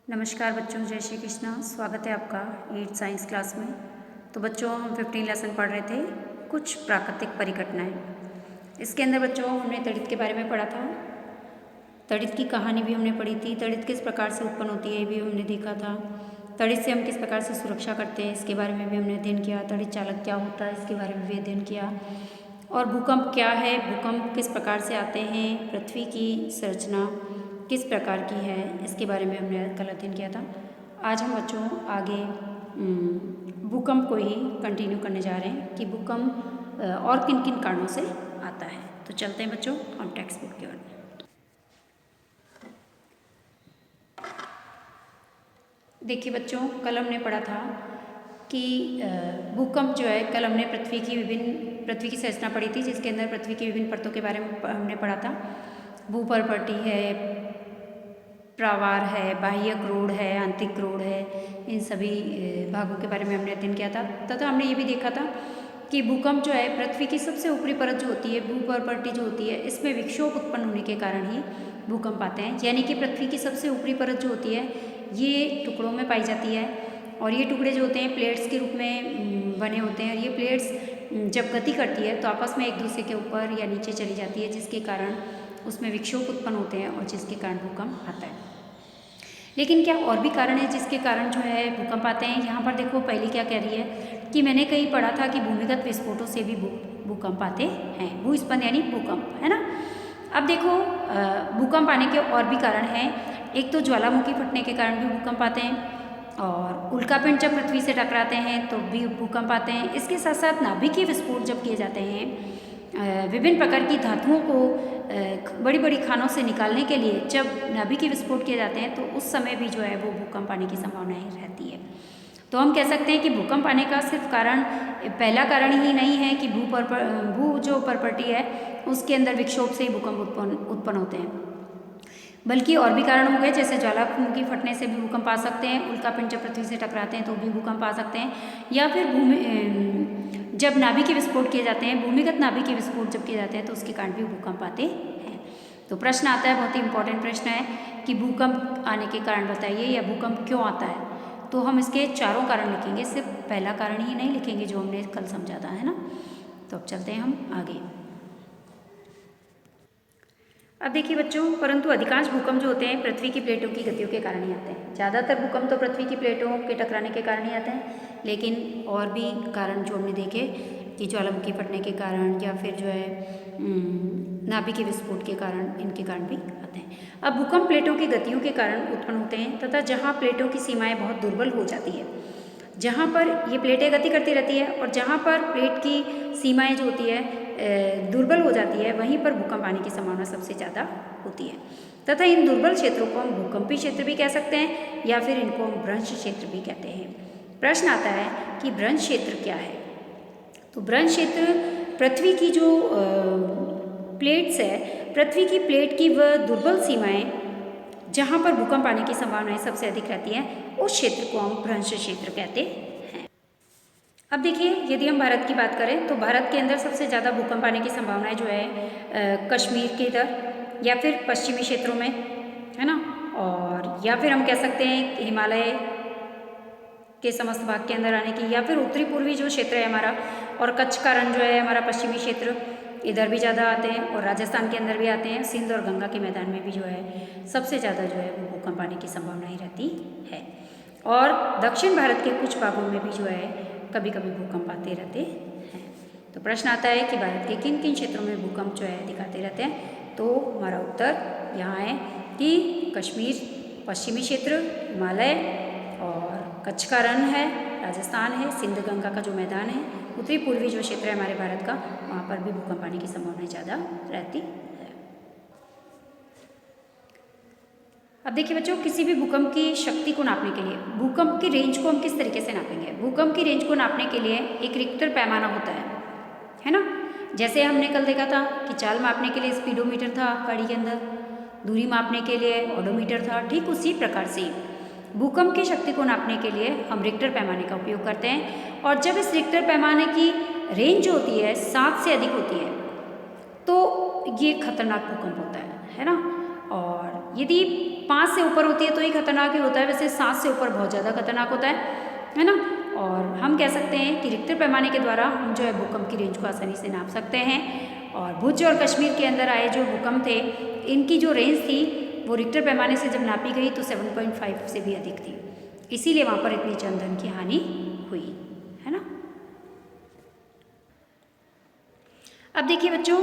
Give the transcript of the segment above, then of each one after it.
नमस्कार बच्चों, जय श्री कृष्णा। स्वागत है आपका 8th साइंस क्लास में। तो बच्चों हम 15 लेसन पढ़ रहे थे, कुछ प्राकृतिक परिघटनाएं। इसके अंदर बच्चों हमने तड़ित के बारे में पढ़ा था। तड़ित की कहानी भी हमने पढ़ी थी। तड़ित किस प्रकार से उत्पन्न होती है ये भी हमने देखा था। तड़ित से हम किस प्रकार से सुरक्षा करते हैं इसके बारे में भी हमने अध्ययन किया। तड़ित चालक क्या होता है इसके बारे में भी अध्ययन किया। और भूकंप क्या है, भूकंप किस प्रकार से आते हैं, पृथ्वी की संरचना किस प्रकार की है, इसके बारे में हमने कल अध्ययन किया था। आज हम बच्चों आगे भूकंप को ही कंटिन्यू करने जा रहे हैं कि भूकंप और किन किन कारणों से आता है। तो चलते हैं बच्चों हम टेक्स्ट बुक की ओर। देखिए बच्चों, कल हमने पढ़ा था कि भूकंप जो है, कल हमने पृथ्वी की संरचना पढ़ी थी, जिसके अंदर पृथ्वी की विभिन्न परतों के बारे में हमने पढ़ा था। भूपर्पटी है, प्रावार है, बाह्यक रोड है, आंतरिक रोड है, इन सभी भागों के बारे में हमने अध्ययन किया था। तथा हमने ये भी देखा था कि भूकंप जो है, पृथ्वी की सबसे ऊपरी परत जो होती है, भूपर्पटी जो होती है, इसमें विक्षोभ उत्पन्न होने के कारण ही भूकंप आते हैं। यानी कि पृथ्वी की सबसे ऊपरी परत जो होती है ये टुकड़ों में पाई जाती है, और ये टुकड़े जो होते हैं प्लेट्स के रूप में बने होते हैं। और ये प्लेट्स जब गति करती है तो आपस में एक दूसरे के ऊपर या नीचे चली जाती है, जिसके कारण उसमें विक्षोभ उत्पन्न होते हैं और जिसके कारण भूकंप आता है। लेकिन क्या और भी कारण है जिसके कारण जो है भूकंप आते हैं? यहाँ पर देखो, पहली क्या कह रही है कि मैंने कहीं पढ़ा था कि भूमिगत विस्फोटों से भी भूकंप आते हैं। भूस्खलन यानी भूकंप, है ना। अब देखो, भूकंप आने के और भी कारण हैं। एक तो ज्वालामुखी फटने के कारण भी भूकंप आते हैं, और उल्कापिंड जब पृथ्वी से टकराते हैं तो भी भूकंप आते हैं। इसके साथ साथ नाभिकीय विस्फोट जब किए जाते हैं, विभिन्न प्रकार की धातुओं को बड़ी बड़ी खानों से निकालने के लिए जब नाभिकीय विस्फोट किए जाते हैं तो उस समय भी जो है वो भूकंप आने की संभावनाएं रहती है। तो हम कह सकते हैं कि भूकंप आने का सिर्फ कारण, पहला कारण ही नहीं है कि भू जो परपटी है उसके अंदर विक्षोभ से ही भूकंप उत्पन्न होते हैं, बल्कि और भी कारण हो गए, जैसे ज्वालामुखी फटने से भी भूकंप आ सकते हैं, उल्कापिंड जब पृथ्वी से टकराते हैं तो भी भूकंप आ सकते हैं, या फिर जब नाभिकीय विस्फोट किए जाते हैं, भूमिगत नाभिकीय विस्फोट जब किए जाते हैं तो उसके कारण भी भूकंप आते हैं। तो प्रश्न आता है, बहुत ही इंपॉर्टेंट प्रश्न है कि भूकंप आने के कारण बताइए, या भूकंप क्यों आता है। तो हम इसके चारों कारण लिखेंगे, सिर्फ पहला कारण ही नहीं लिखेंगे जो हमने कल समझा था, है ना। तो अब चलते हैं हम आगे। अब देखिए बच्चों, परंतु अधिकांश भूकंप जो होते हैं पृथ्वी की प्लेटों की गतियों के कारण ही आते हैं। ज़्यादातर भूकंप तो पृथ्वी की प्लेटों के टकराने के कारण ही आते हैं, लेकिन और भी कारण जो हमने देखे कि ज्वालामुखी फटने के कारण या फिर जो है नाभिकीय विस्फोट के कारण, इनके कारण भी आते हैं। अब भूकंप प्लेटों की गतियों के कारण उत्पन्न होते हैं, तथा जहाँ प्लेटों की सीमाएँ बहुत दुर्बल हो जाती है, जहाँ पर ये प्लेटें गति करती रहती है और जहाँ पर प्लेट की सीमाएँ जो होती है दुर्बल हो जाती है, वहीं पर भूकंप आने की संभावना सबसे ज़्यादा होती है। तथा इन दुर्बल क्षेत्रों को हम भूकंपीय क्षेत्र भी कह सकते हैं, या फिर इनको हम भ्रंश क्षेत्र भी कहते हैं। प्रश्न आता है कि भ्रंश क्षेत्र क्या है। तो भ्रंश क्षेत्र पृथ्वी की जो प्लेट्स है, पृथ्वी की प्लेट की वह दुर्बल सीमाएँ जहाँ पर भूकंप आने की संभावनाएं सबसे अधिक रहती हैं, उस क्षेत्र को हम भ्रंश क्षेत्र कहते हैं। अब देखिए, यदि हम भारत की बात करें तो भारत के अंदर सबसे ज़्यादा भूकंप आने की संभावनाएं जो है कश्मीर के इधर या फिर पश्चिमी क्षेत्रों में, है ना, और या फिर हम कह सकते हैं हिमालय के समस्त भाग के अंदर आने की, या फिर उत्तरी पूर्वी जो क्षेत्र है हमारा, और कच्छ का रण जो है हमारा पश्चिमी क्षेत्र, इधर भी ज़्यादा आते हैं, और राजस्थान के अंदर भी आते हैं। सिंध और गंगा के मैदान में भी जो है सबसे ज़्यादा जो है वो भूकंप आने की संभावनाएं रहती है। और दक्षिण भारत के कुछ भागों में भी जो है कभी कभी भूकंप आते रहते हैं। तो प्रश्न आता है कि भारत के किन किन क्षेत्रों में भूकंप जो है दिखाते रहते हैं। तो हमारा उत्तर यहाँ है कि कश्मीर, पश्चिमी क्षेत्र, हिमालय, और कच्छ का रण है, राजस्थान है, सिंध गंगा का जो मैदान है, उत्तरी पूर्वी जो क्षेत्र है हमारे भारत का, वहाँ पर भी भूकंप आने की संभावना ज़्यादा रहती है। अब देखिए बच्चों, किसी भी भूकंप की शक्ति को नापने के लिए, भूकंप की रेंज को हम किस तरीके से नापेंगे। भूकंप की रेंज को नापने के लिए एक रिक्टर पैमाना होता है ना। जैसे हमने कल देखा था कि चाल मापने के लिए स्पीडोमीटर था गाड़ी के अंदर, दूरी मापने के लिए ओडोमीटर था। ठीक उसी प्रकार से भूकंप की शक्ति को नापने के लिए हम रिक्टर पैमाने का उपयोग करते हैं। और जब इस रिक्टर पैमाने की रेंज जो होती है 7 से अधिक होती है तो ये खतरनाक भूकंप होता है ना। और यदि 5 से ऊपर होती है तो ही खतरनाक ही होता है, वैसे 7 से ऊपर बहुत ज़्यादा खतरनाक होता है ना। और हम कह सकते हैं कि रिक्टर पैमाने के द्वारा हम जो है भूकंप की रेंज को आसानी से नाप सकते हैं। और भुज और कश्मीर के अंदर आए जो भूकंप थे, इनकी जो रेंज थी वो रिक्टर पैमाने से जब नापी गई तो 7.5 से भी अधिक थी, इसीलिए वहाँ पर इतनी जनधन की हानि हुई, है ना। अब देखिए बच्चों,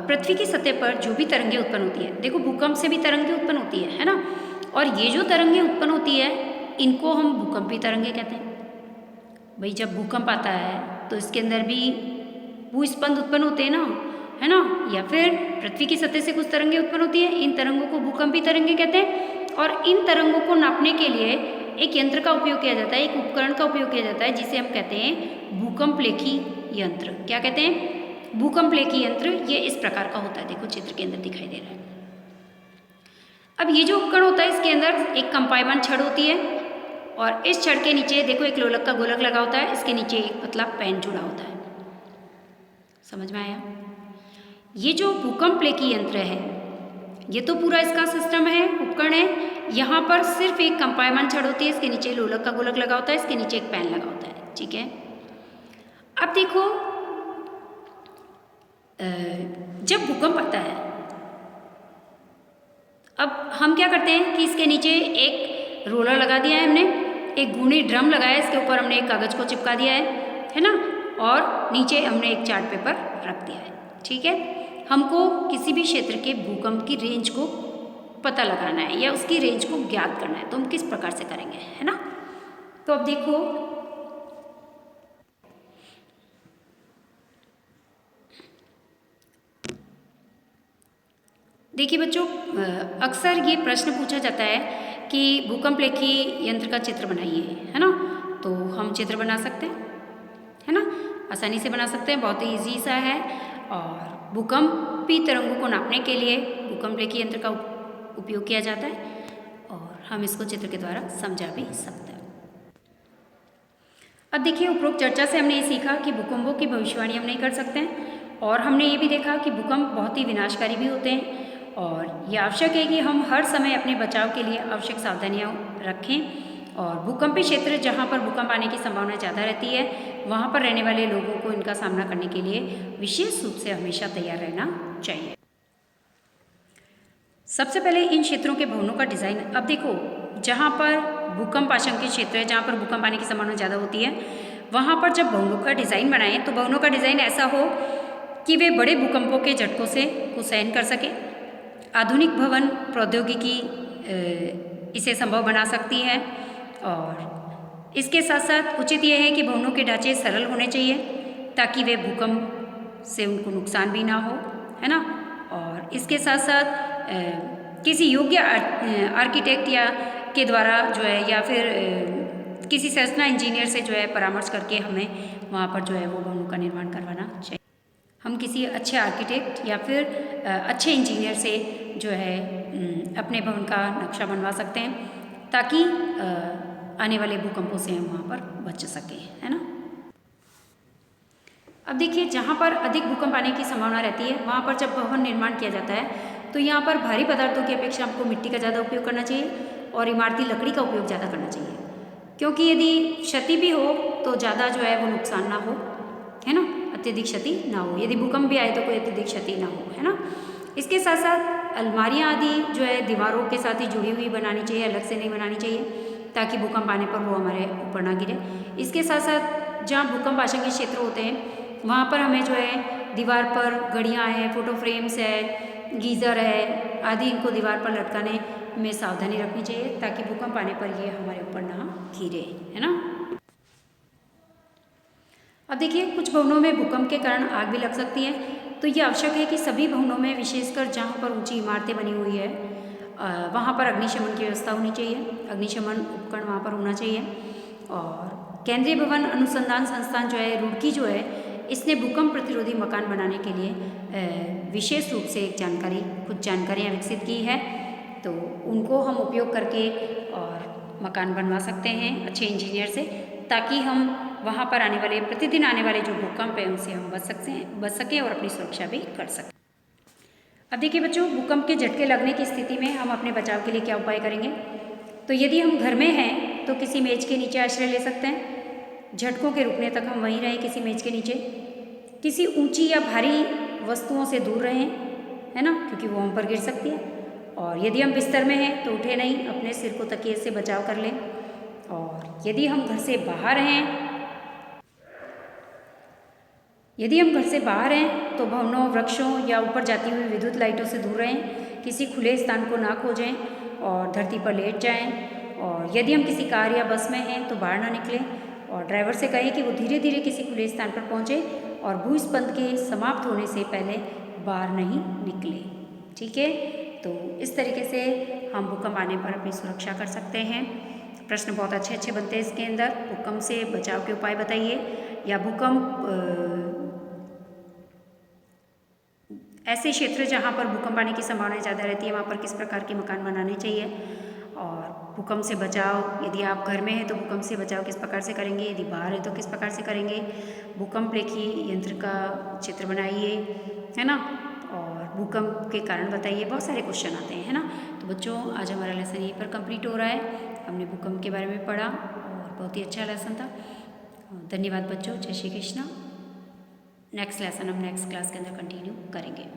पृथ्वी की सतह पर जो भी तरंगें उत्पन्न होती है, देखो भूकंप से भी तरंगें उत्पन्न होती है ना। और ये जो तरंगें उत्पन्न होती है इनको हम भूकंपीय तरंगें कहते हैं। भाई जब भूकंप आता है तो इसके अंदर भी भूस्पंद उत्पन्न होते हैं ना, है ना, या फिर पृथ्वी की सतह से कुछ तरंगें उत्पन्न होती है, इन तरंगों को भूकंपीय तरंगें कहते हैं। और इन तरंगों को नापने के लिए एक यंत्र का उपयोग किया जाता है, एक उपकरण का उपयोग किया जाता है जिसे हम कहते हैं भूकंपलेखी यंत्र। क्या कहते हैं? भूकंपलेखी यंत्र। ये इस प्रकार का होता है, देखो चित्र के अंदर दिखाई दे रहा है। अब ये जो उपकरण होता है इसके अंदर एक कंपायमान छड़ होती है और इस छड़ के नीचे देखो एक लोलक का गोलक लगा होता है, इसके नीचे एक पतला पैन जुड़ा होता है। समझ में आया? ये जो भूकंपलेखी यंत्र है ये तो पूरा इसका सिस्टम है, उपकरण है। यहाँ पर सिर्फ एक कंपायमान छड़ होती है, इसके नीचे लोलक का गोलक लगा होता है, इसके नीचे एक पैन लगा होता है, ठीक है। अब देखो जब भूकंप आता है, अब हम क्या करते हैं कि इसके नीचे एक रोलर लगा दिया है हमने, एक घूर्णी ड्रम लगाया है, इसके ऊपर हमने एक कागज को चिपका दिया है ना, और नीचे हमने एक चार्ट पेपर रख दिया है, ठीक है। हमको किसी भी क्षेत्र के भूकंप की रेंज को पता लगाना है या उसकी रेंज को ज्ञात करना है, तो हम किस प्रकार से करेंगे, है ना। तो अब देखो देखिए बच्चों, अक्सर ये प्रश्न पूछा जाता है कि भूकंपलेखी यंत्र का चित्र बनाइए, है ना। तो हम चित्र बना सकते हैं, है ना, आसानी से बना सकते हैं, बहुत ही ईजी सा है। और भूकंपी तरंगों को नापने के लिए भूकंपलेखी यंत्र का उपयोग किया जाता है और हम इसको चित्र के द्वारा समझा भी सकते हैं। अब देखिए, उपरोक्त चर्चा से हमने ये सीखा कि भूकंपों की भविष्यवाणी हम नहीं कर सकते हैं और हमने ये भी देखा कि भूकंप बहुत ही विनाशकारी भी होते हैं और ये आवश्यक है कि हम हर समय अपने बचाव के लिए आवश्यक सावधानियाँ रखें। और भूकंपीय क्षेत्र जहाँ पर भूकंप आने की संभावना ज़्यादा रहती है वहाँ पर रहने वाले लोगों को इनका सामना करने के लिए विशेष रूप से हमेशा तैयार रहना चाहिए। सबसे पहले इन क्षेत्रों के भवनों का डिज़ाइन। अब देखो, जहाँ पर भूकंप आशंकित क्षेत्र है, जहाँ पर भूकंप आने की संभावना ज़्यादा होती है, वहाँ पर जब भवनों का डिज़ाइन बनाएं तो भवनों का डिज़ाइन ऐसा हो कि वे बड़े भूकंपों के झटकों से को सहन कर सके। आधुनिक भवन प्रौद्योगिकी इसे संभव बना सकती है और इसके साथ साथ उचित यह है कि भवनों के ढांचे सरल होने चाहिए ताकि वे भूकंप से उनको नुकसान भी ना हो, है ना। और इसके साथ साथ किसी योग्य आर्किटेक्ट या के द्वारा जो है या फिर किसी संरचना इंजीनियर से जो है परामर्श करके हमें वहाँ पर जो है वो भवनों का निर्माण करवाना चाहिए। हम किसी अच्छे आर्किटेक्ट या फिर अच्छे इंजीनियर से जो है अपने भवन का नक्शा बनवा सकते हैं ताकि आने वाले भूकंपों से हम वहाँ पर बच सकें, है ना। अब देखिए, जहाँ पर अधिक भूकंप आने की संभावना रहती है वहाँ पर जब भवन निर्माण किया जाता है तो यहाँ पर भारी पदार्थों की अपेक्षा हमको मिट्टी का ज़्यादा उपयोग करना चाहिए और इमारती लकड़ी का उपयोग ज़्यादा करना चाहिए, क्योंकि यदि क्षति भी हो तो ज़्यादा जो है वो नुकसान ना हो, है ना, अत्यधिक क्षति ना हो। यदि भूकंप भी आए तो कोई अत्यधिक क्षति ना हो, है ना। इसके साथ साथ अलमारियाँ आदि जो है दीवारों के साथ ही जुड़ी हुई बनानी चाहिए, अलग से नहीं बनानी चाहिए ताकि भूकंप आने पर वो हमारे ऊपर ना गिरे। इसके साथ साथ जहाँ भूकंप आशंकित क्षेत्र होते हैं वहाँ पर हमें जो है दीवार पर घड़ियाँ हैं, फोटो फ्रेम्स है, गीज़र है आदि, इनको दीवार पर लटकाने में सावधानी रखनी चाहिए ताकि भूकंप आने पर ये हमारे ऊपर ना गिरे, है ना। अब देखिए, कुछ भवनों में भूकंप के कारण आग भी लग सकती है, तो ये आवश्यक है कि सभी भवनों में, विशेषकर जहाँ पर ऊंची इमारतें बनी हुई है, वहाँ पर अग्निशमन की व्यवस्था होनी चाहिए, अग्निशमन उपकरण वहाँ पर होना चाहिए। और केंद्रीय भवन अनुसंधान संस्थान जो है रुड़की जो है, इसने भूकंप प्रतिरोधी मकान बनाने के लिए विशेष रूप से कुछ जानकारियाँ विकसित की है, तो उनको हम उपयोग करके और मकान बनवा सकते हैं अच्छे इंजीनियर से, ताकि हम वहाँ पर आने वाले, प्रतिदिन आने वाले जो भूकंप है उनसे हम बच सकें और अपनी सुरक्षा भी कर सकें। अब देखिए बच्चों, भूकंप के झटके लगने की स्थिति में हम अपने बचाव के लिए क्या उपाय करेंगे। तो यदि हम घर में हैं तो किसी मेज के नीचे आश्रय ले सकते हैं। झटकों के रुकने तक हम वहीं रहें किसी मेज के नीचे। किसी ऊंची या भारी वस्तुओं से दूर रहें, है ना, क्योंकि वो हम पर गिर सकती है। और यदि हम बिस्तर में हैं तो उठे नहीं, अपने सिर को तकिए से बचाव कर लें। और यदि हम घर से बाहर हैं तो भवनों, वृक्षों या ऊपर जाती हुई विद्युत लाइटों से दूर रहें। किसी खुले स्थान को ना खोजें और धरती पर लेट जाएं। और यदि हम किसी कार या बस में हैं तो बाहर ना निकलें। और ड्राइवर से कहें कि वो धीरे धीरे किसी खुले स्थान पर पहुँचे और भूस्खलन के समाप्त होने से पहले बाहर नहीं निकले। ठीक है, तो इस तरीके से हम भूकंप आने पर अपनी सुरक्षा कर सकते हैं। प्रश्न बहुत अच्छे अच्छे बनते हैं इसके अंदर। भूकंप से बचाव के उपाय बताइए, या भूकंप ऐसे क्षेत्र जहाँ पर भूकंप आने की संभावना ज़्यादा रहती है वहाँ पर किस प्रकार के मकान बनाने चाहिए। और भूकंप से बचाव, यदि आप घर में हैं तो भूकंप से बचाव किस प्रकार से करेंगे, यदि बाहर है तो किस प्रकार से करेंगे। भूकंप रेखी यंत्र का चित्र बनाइए, है ना, और भूकंप के कारण बताइए। बहुत सारे क्वेश्चन आते हैं, है ना। तो बच्चों, आज हमारा लेसन यहीं पर कंप्लीट हो रहा है। हमने भूकंप के बारे में पढ़ा और बहुत ही अच्छा लेसन था। धन्यवाद बच्चों, जय श्री कृष्णा। नेक्स्ट लेसन हम नेक्स्ट क्लास के अंदर कंटिन्यू करेंगे।